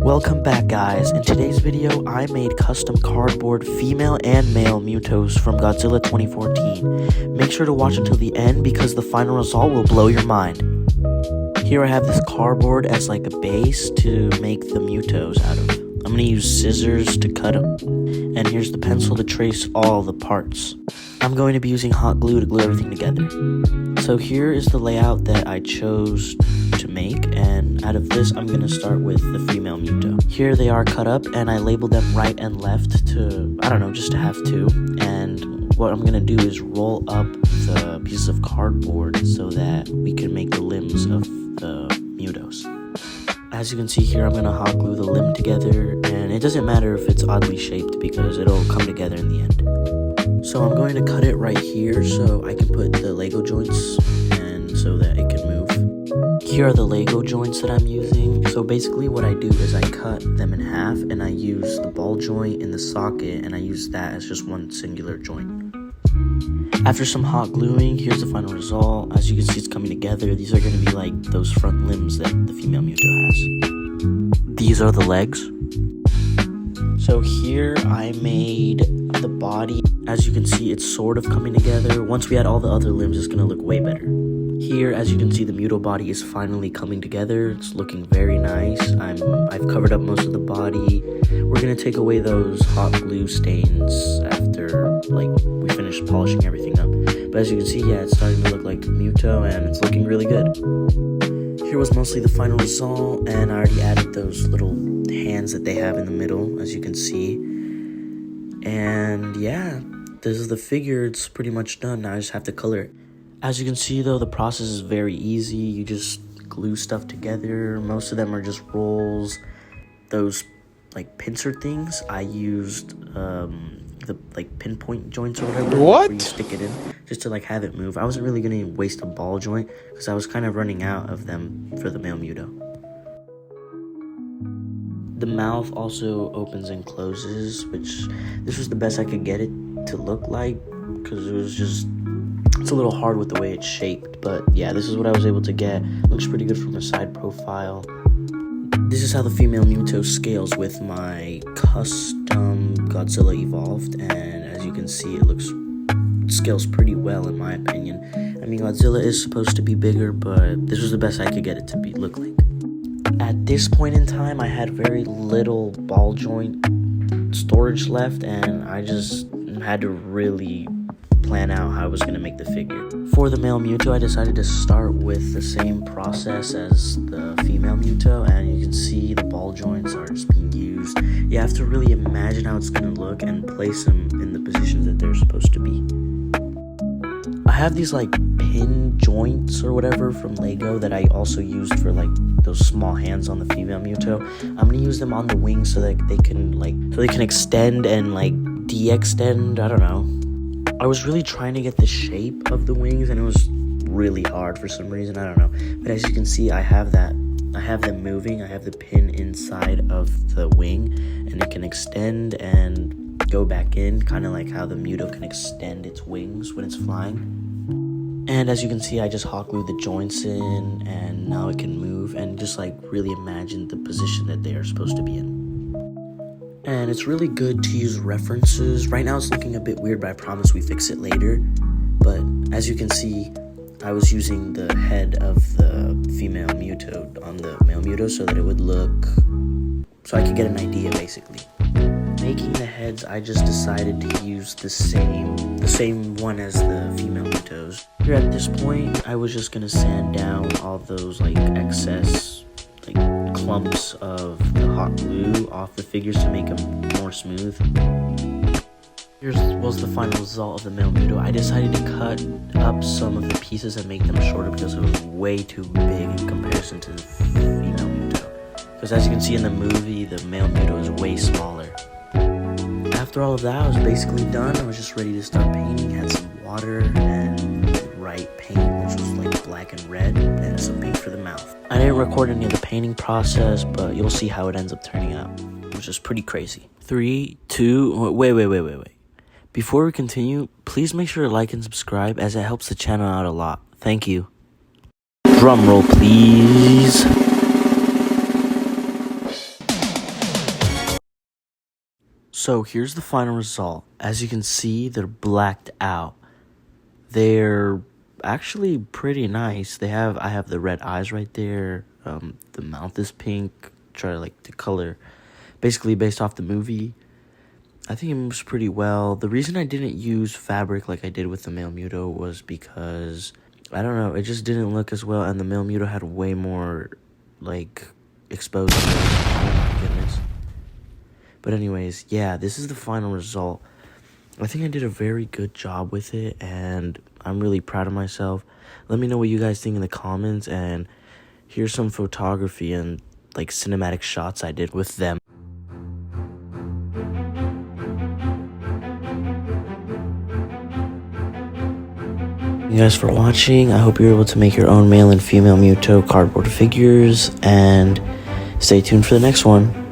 Welcome back, guys. In today's video, I made custom cardboard female and male Mutos from Godzilla 2014. Make sure to watch until the end because the final result will blow your mind. Here I have this cardboard as like a base to make the Mutos out of. I'm going to use scissors to cut them. And here's the pencil to trace all the parts. I'm going to be using hot glue to glue everything together. So here is the layout that I chose to make, and out of this I'm going to start with the female Muto. Here they are cut up, and I labeled them right and left to, I don't know, just to have two. And what I'm going to do is roll up the pieces of cardboard so that we can make the limbs of the Mutos. As you can see here, I'm going to hot glue the limb together, and it doesn't matter if it's oddly shaped because it'll come together in the end. So I'm going to cut it right here so I can put the Lego joints and so that it can move. Here are the Lego joints that I'm using. So basically what I do is I cut them in half and I use the ball joint in the socket and I use that as just one singular joint. After some hot gluing, here's the final result. As you can see, it's coming together. These are going to be like those front limbs that the female Muto has. These are the legs. So here I made the body. As you can see, it's sort of coming together. Once we add all the other limbs, it's going to look way better. Here, as you can see, the Muto body is finally coming together. It's looking very nice. I've covered up most of the body. We're going to take away those hot glue stains after we finish polishing everything up. But as you can see, yeah, it's starting to look like the Muto and it's looking really good. Here was mostly the final result, and I already added those little hands that they have in the middle, as you can see. And yeah, this is the figure. It's pretty much done. Now I just have to color it. As you can see though, the process is very easy. You just glue stuff together. Most of them are just rolls. Those pincer things, I used the pinpoint joints or whatever. What? Where you stick it in just to have it move. I wasn't really gonna waste a ball joint because I was kind of running out of them for the male Muto. The mouth also opens and closes, which this was the best I could get it to look like because it's a little hard with the way it's shaped. But yeah, this is what I was able to get. Looks pretty good from a side profile. This is how the female Muto scales with my custom Godzilla Evolved, and as you can see, it scales pretty well in my opinion. I mean, Godzilla is supposed to be bigger, but this was the best I could get it to look like. At this point in time, I had very little ball joint storage left, and I just had to really plan out how I was going to make the figure. For the male Muto, I decided to start with the same process as the female Muto, and you can see the ball joints are just being used. You have to really imagine how it's going to look and place them in the positions that they're supposed to be. I have these pin joints or whatever from Lego that I also used for those small hands on the female Muto. I'm going to use them on the wings so that they can extend and de-extend. I don't know. I was really trying to get the shape of the wings, and it was really hard for some reason. I don't know. But as you can see, I have them moving. I have the pin inside of the wing, and it can extend and go back in, kind of like how the Muto can extend its wings when it's flying. And as you can see, I just hot glued the joints in, and now it can move, and just really imagine the position that they are supposed to be in. And it's really good to use references. Right now it's looking a bit weird, but I promise we fix it later. But as you can see, I was using the head of the female Muto on the male Muto so that it would look, so I could get an idea basically. Making the heads, I just decided to use the same one as the female Mutos. Here at this point, I was just gonna sand down all those excess clumps of the hot glue off the figures to make them more smooth. Here was the final result of the male Muto. I decided to cut up some of the pieces and make them shorter because it was way too big in comparison to the female Muto. Because as you can see in the movie, the male Muto is way smaller. After all of that, I was basically done. I was just ready to start painting. Had some water and bright paint, which was black and red, and some paint for the mouth. I didn't record any of the painting process, but you'll see how it ends up turning out, which is pretty crazy. 3, 2, wait. Before we continue, please make sure to like and subscribe as it helps the channel out a lot. Thank you. Drum roll, please. So here's the final result. As you can see, they're blacked out. They're actually pretty nice. I have the red eyes right there. The mouth is pink. Try like the color, basically based off the movie. I think it moves pretty well. The reason I didn't use fabric like I did with the male Muto was because, I don't know, it just didn't look as well, and the male Muto had way more, like, exposed. Oh my goodness. But anyways, yeah, this is the final result. I think I did a very good job with it, and I'm really proud of myself. Let me know what you guys think in the comments, and here's some photography and, like, cinematic shots I did with them. Thank you guys for watching. I hope you're able to make your own male and female Muto cardboard figures, and stay tuned for the next one.